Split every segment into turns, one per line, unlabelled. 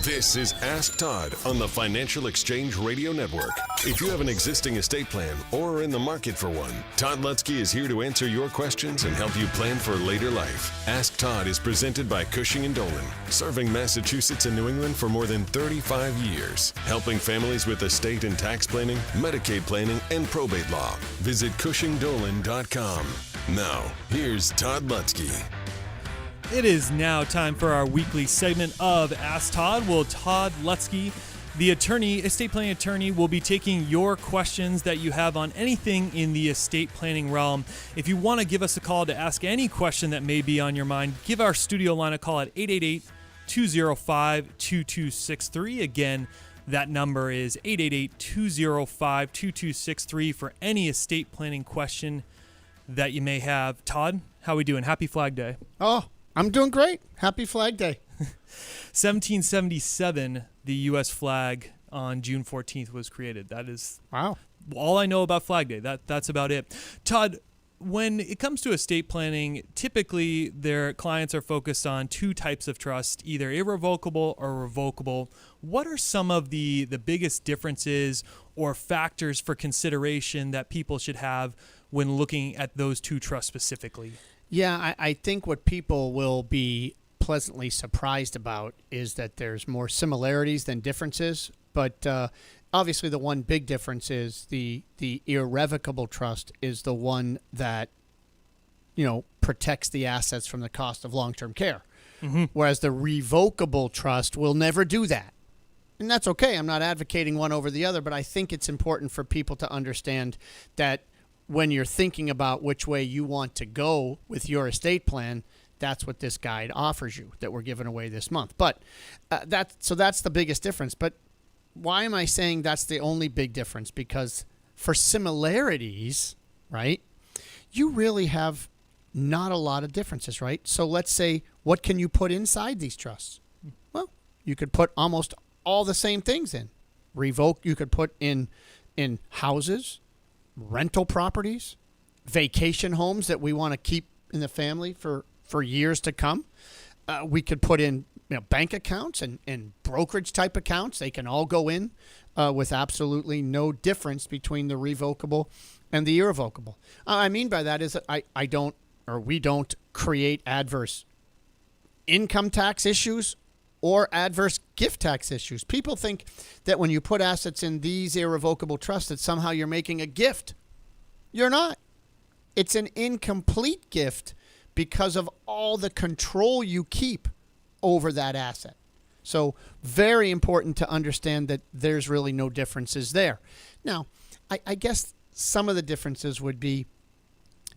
This is Ask Todd on the Financial Exchange Radio Network. If you have an existing estate plan or are in the market for one, Todd Lutsky is here to answer your questions and help you plan for later life. Ask Todd is presented by Cushing Dolan, serving Massachusetts and New England for more than 35 years, helping families with estate and tax planning, Medicaid planning, and probate law. Visit CushingDolan.com. Now, here's Todd Lutsky.
It is now time for our weekly segment of Ask Todd. Well, Todd Lutsky, the estate planning attorney, will be taking your questions that you have on anything in the estate planning realm. If you want to give us a call to ask any question that may be on your mind, give our studio line a call at 888-205-2263. Again, that number is 888-205-2263 for any estate planning question that you may have. Todd, how are we doing? Happy Flag Day.
Oh, I'm doing great. Happy Flag Day.
1777, the U.S. flag on June 14th was created. That is
Wow.
all I know about Flag Day. That's about it. Todd, when it comes to estate planning, typically their clients are focused on two types of trust, either irrevocable or revocable. What are some of the biggest differences or factors for consideration that people should have when looking at those two trusts specifically?
Yeah, I think what people will be pleasantly surprised about is that there's more similarities than differences. But obviously the one big difference is the irrevocable trust is the one that, protects the assets from the cost of long-term care. Mm-hmm. Whereas the revocable trust will never do that. And that's okay. I'm not advocating one over the other, but I think it's important for people to understand that when you're thinking about which way you want to go with your estate plan, that's what this guide offers you that we're giving away this month. But that's the biggest difference. But why am I saying that's the only big difference? Because for similarities, right, you really have not a lot of differences, right? So let's say, what can you put inside these trusts? Well, you could put almost all the same things in. You could put in houses, rental properties, vacation homes that we want to keep in the family for years to come. We could put in bank accounts and brokerage type accounts. They can all go in with absolutely no difference between the revocable and the irrevocable. I mean by that is that we don't create adverse income tax issues or adverse gift tax issues. People think that when you put assets in these irrevocable trusts that somehow you're making a gift. You're not. It's an incomplete gift because of all the control you keep over that asset. So very important to understand that there's really no differences there. Now, I guess some of the differences would be,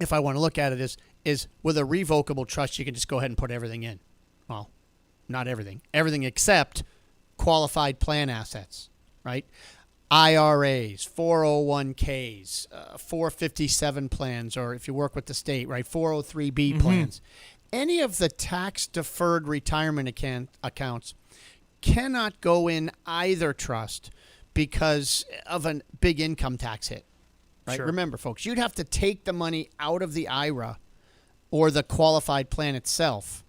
if I want to look at it, is with a revocable trust, you can just go ahead and put everything in. Well, not everything. Everything except qualified plan assets, right? IRAs, 401ks, 457 plans, or if you work with the state, right, 403B plans. Any of the tax-deferred retirement accounts cannot go in either trust because of a big income tax hit, right? Sure. Remember, folks, you'd have to take the money out of the IRA or the qualified plan itself,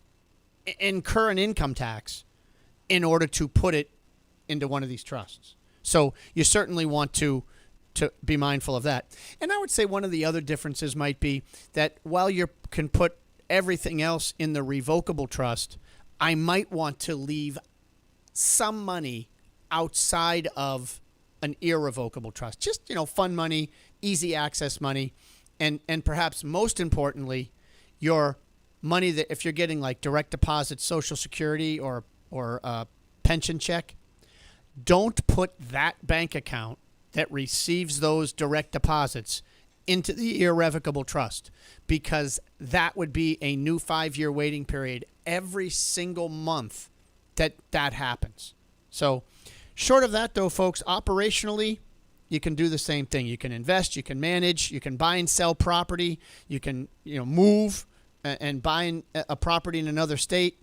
incur an income tax in order to put it into one of these trusts. So you certainly want to be mindful of that. And I would say one of the other differences might be that while you can put everything else in the revocable trust, I might want to leave some money outside of an irrevocable trust. Just, fun money, easy access money, and perhaps most importantly, your money that if you're getting like direct deposit, Social Security or pension check, don't put that bank account that receives those direct deposits into the irrevocable trust, because that would be a new 5-year waiting period every single month that happens. So short of that, though, folks, operationally, you can do the same thing. You can invest, you can manage, you can buy and sell property, you can move and buy a property in another state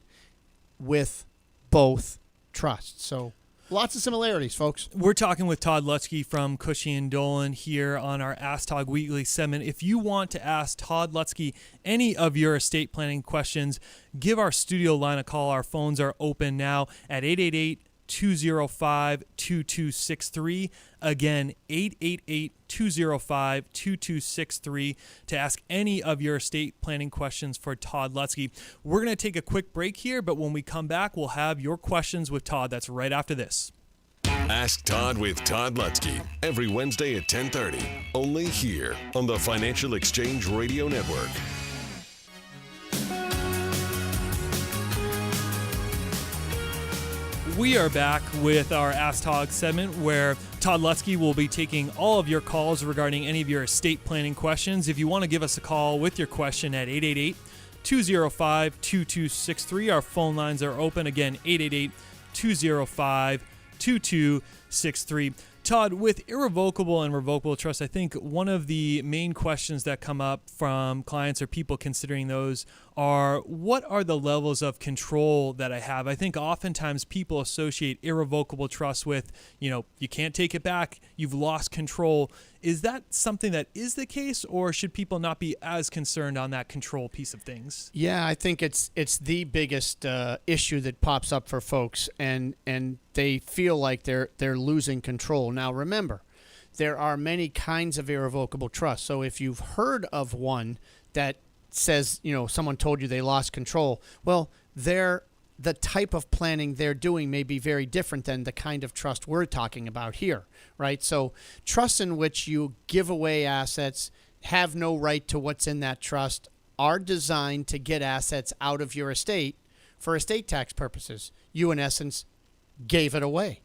with both trusts. So lots of similarities, folks.
We're talking with Todd Lutsky from Cushing Dolan here on our Ask Todd Weekly segment. If you want to ask Todd Lutsky any of your estate planning questions, give our studio line a call. Our phones are open now at 888 888-205-2263. Again, 888-205-2263 to ask any of your estate planning questions for Todd Lutsky. We're going to take a quick break here, but when we come back, we'll have your questions with Todd. That's right after this.
Ask Todd with Todd Lutsky every Wednesday at 10:30, only here on the Financial Exchange Radio Network.
We are back with our Ask Todd segment where Todd Lutsky will be taking all of your calls regarding any of your estate planning questions. If you want to give us a call with your question at 888-205-2263, our phone lines are open. Again, 888-205-2263. Todd, with irrevocable and revocable trust, I think one of the main questions that come up from clients or people considering those are, what are the levels of control that I have? I think oftentimes people associate irrevocable trust with, you can't take it back, you've lost control. Is that something that is the case, or should people not be as concerned on that control piece of things?
Yeah, I think it's the biggest issue that pops up for folks, and they feel like they're losing control. Now, remember, there are many kinds of irrevocable trust. So if you've heard of one that says, someone told you they lost control, well, the type of planning they're doing may be very different than the kind of trust we're talking about here, right? So trusts in which you give away assets, have no right to what's in that trust, are designed to get assets out of your estate for estate tax purposes. You, in essence, gave it away.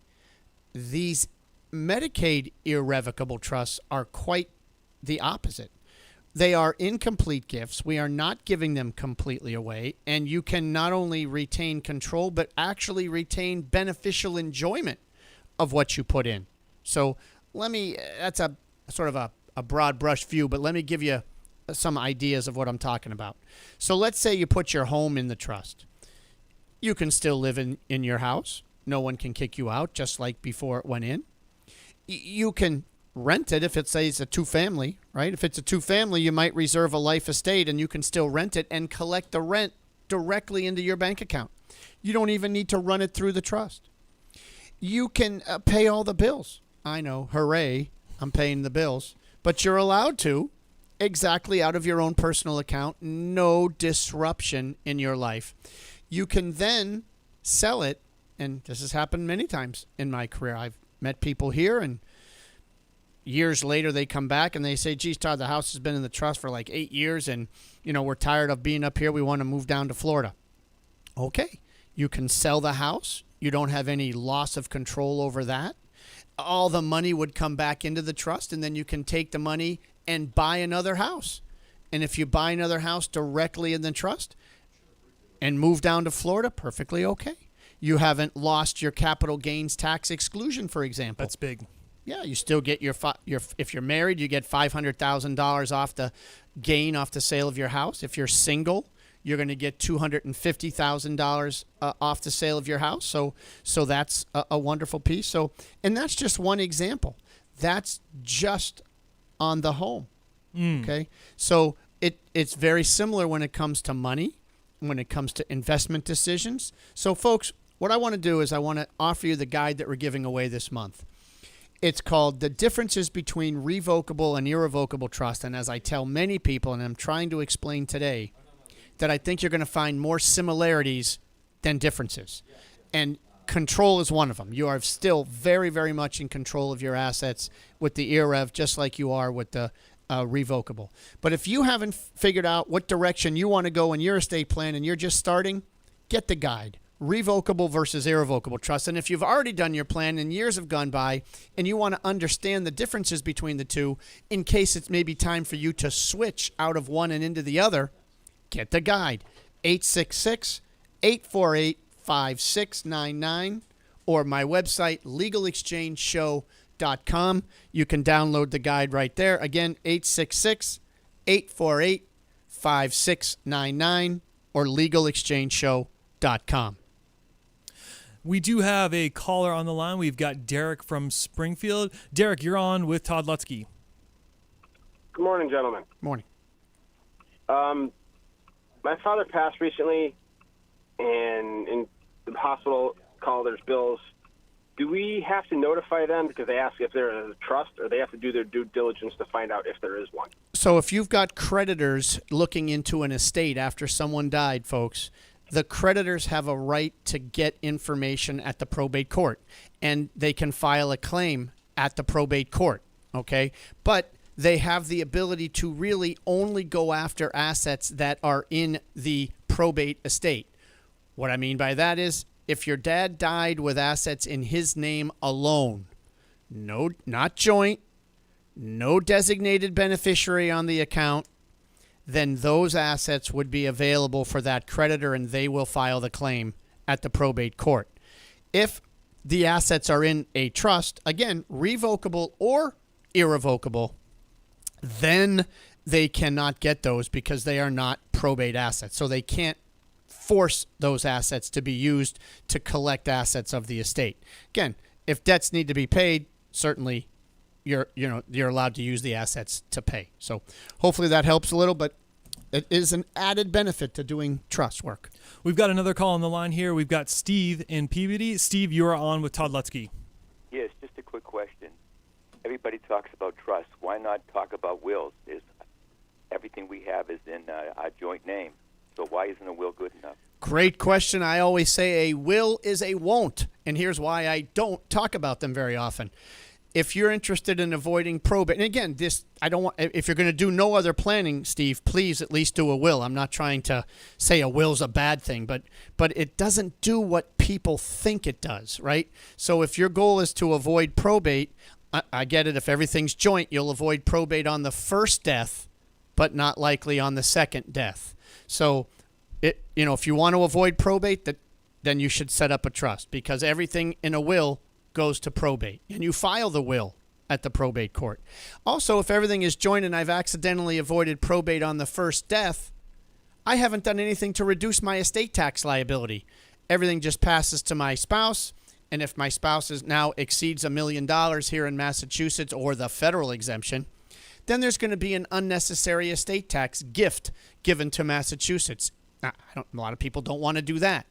These Medicaid irrevocable trusts are quite the opposite. They are incomplete gifts. We are not giving them completely away, and you can not only retain control, but actually retain beneficial enjoyment of what you put in. So that's a sort of a broad brush view, but let me give you some ideas of what I'm talking about. So let's say you put your home in the trust. You can still live in your house. No one can kick you out, just like before it went in. You can rent it if it's a two-family, right? If it's a two-family, you might reserve a life estate and you can still rent it and collect the rent directly into your bank account. You don't even need to run it through the trust. You can pay all the bills. I know, hooray, I'm paying the bills. But you're allowed to, exactly out of your own personal account, no disruption in your life. You can then sell it, and this has happened many times in my career. I've met people here, and years later they come back and they say, geez, Todd, the house has been in the trust for like 8 years, and we're tired of being up here. We want to move down to Florida. Okay, you can sell the house. You don't have any loss of control over that. All the money would come back into the trust, and then you can take the money and buy another house. And if you buy another house directly in the trust and move down to Florida, perfectly okay. You haven't lost your capital gains tax exclusion, for example.
That's big.
Yeah, you still get your if you're married, you get $500,000 off the gain off the sale of your house. If you're single, you're going to get $250,000 off the sale of your house. So that's a wonderful piece. So, and that's just one example. That's just on the home. Okay, so it's very similar when it comes to money, when it comes to investment decisions. So, folks, what I want to do is I want to offer you the guide that we're giving away this month. It's called The Differences Between Revocable and Irrevocable Trust. And as I tell many people, and I'm trying to explain today, that I think you're going to find more similarities than differences. And control is one of them. You are still very, very much in control of your assets with the irrev, just like you are with the revocable. But if you haven't figured out what direction you want to go in your estate plan and you're just starting, get the guide. Revocable versus irrevocable trust. And if you've already done your plan and years have gone by and you want to understand the differences between the two in case it's maybe time for you to switch out of one and into the other, get the guide. 866-848-5699 or my website, legalexchangeshow.com. You can download the guide right there. Again, 866-848-5699 or legalexchangeshow.com.
We do have a caller on the line. We've got Derek from Springfield. Derek, you're on with Todd Lutsky.
Good morning, gentlemen.
Morning.
My father passed recently, and in the hospital called. There's bills do we have to notify them because they ask if there is a trust, or they have to do their due diligence to find out if there is one?
So if you've got creditors looking into an estate after someone died, folks, the creditors have a right to get information at the probate court, and they can file a claim at the probate court, okay? But they have the ability to really only go after assets that are in the probate estate. What I mean by that is, if your dad died with assets in his name alone, no, not joint, no designated beneficiary on the account, then those assets would be available for that creditor, and they will file the claim at the probate court. If the assets are in a trust, again, revocable or irrevocable, then they cannot get those because they are not probate assets. So they can't force those assets to be used to collect assets of the estate. Again, if debts need to be paid, certainly you're allowed to use the assets to pay. So hopefully that helps a little, but it is an added benefit to doing trust work.
We've got another call on the line here. We've got Steve in Peabody. Steve, you are on with Todd Lutsky.
Yes, just a quick question. Everybody talks about trust. Why not talk about wills? Everything we have is in our joint name. So why isn't a will good enough?
Great question. I always say a will is a won't, and here's why I don't talk about them very often. If you're interested in avoiding probate, and again, if you're going to do no other planning, Steve, please at least do a will. I'm not trying to say a will's a bad thing, but it doesn't do what people think it does, right? So if your goal is to avoid probate, I get it. If everything's joint, you'll avoid probate on the first death, but not likely on the second death. So, if you want to avoid probate, then you should set up a trust, because everything in a will goes to probate, and you file the will at the probate court. Also, if everything is joint and I've accidentally avoided probate on the first death, I haven't done anything to reduce my estate tax liability. Everything just passes to my spouse, and if my spouse now exceeds $1 million here in Massachusetts or the federal exemption, then there's going to be an unnecessary estate tax gift given to Massachusetts. A lot of people don't want to do that.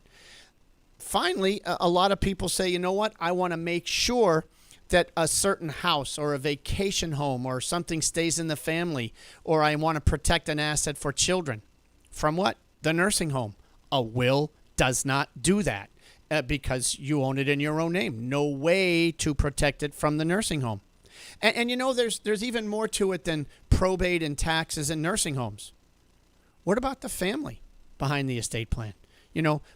Finally, a lot of people say, you know what, I want to make sure that a certain house or a vacation home or something stays in the family, or I want to protect an asset for children. From what? The nursing home. A will does not do that because you own it in your own name. No way to protect it from the nursing home. And there's even more to it than probate and taxes and nursing homes. What about the family behind the estate plan?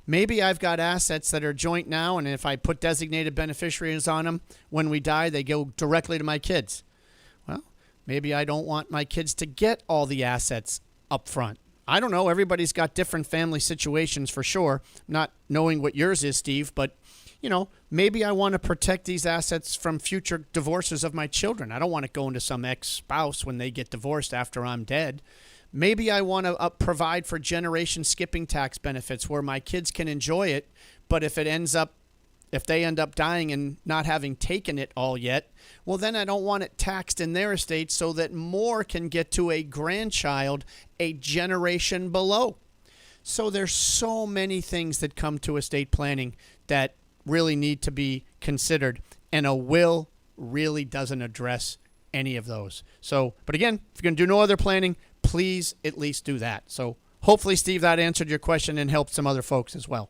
Maybe I've got assets that are joint now, and if I put designated beneficiaries on them, when we die, they go directly to my kids. Well, maybe I don't want my kids to get all the assets up front. I don't know. Everybody's got different family situations for sure. Not knowing what yours is, Steve, but maybe I want to protect these assets from future divorces of my children. I don't want it going to some ex-spouse when they get divorced after I'm dead. Maybe I want to provide for generation skipping tax benefits where my kids can enjoy it, but if they end up dying and not having taken it all yet, well, then I don't want it taxed in their estate so that more can get to a grandchild a generation below. So there's so many things that come to estate planning that really need to be considered, and a will really doesn't address any of those. So, but again, if you're going to do no other planning, please at least do that. So hopefully, Steve, that answered your question and helped some other folks as well.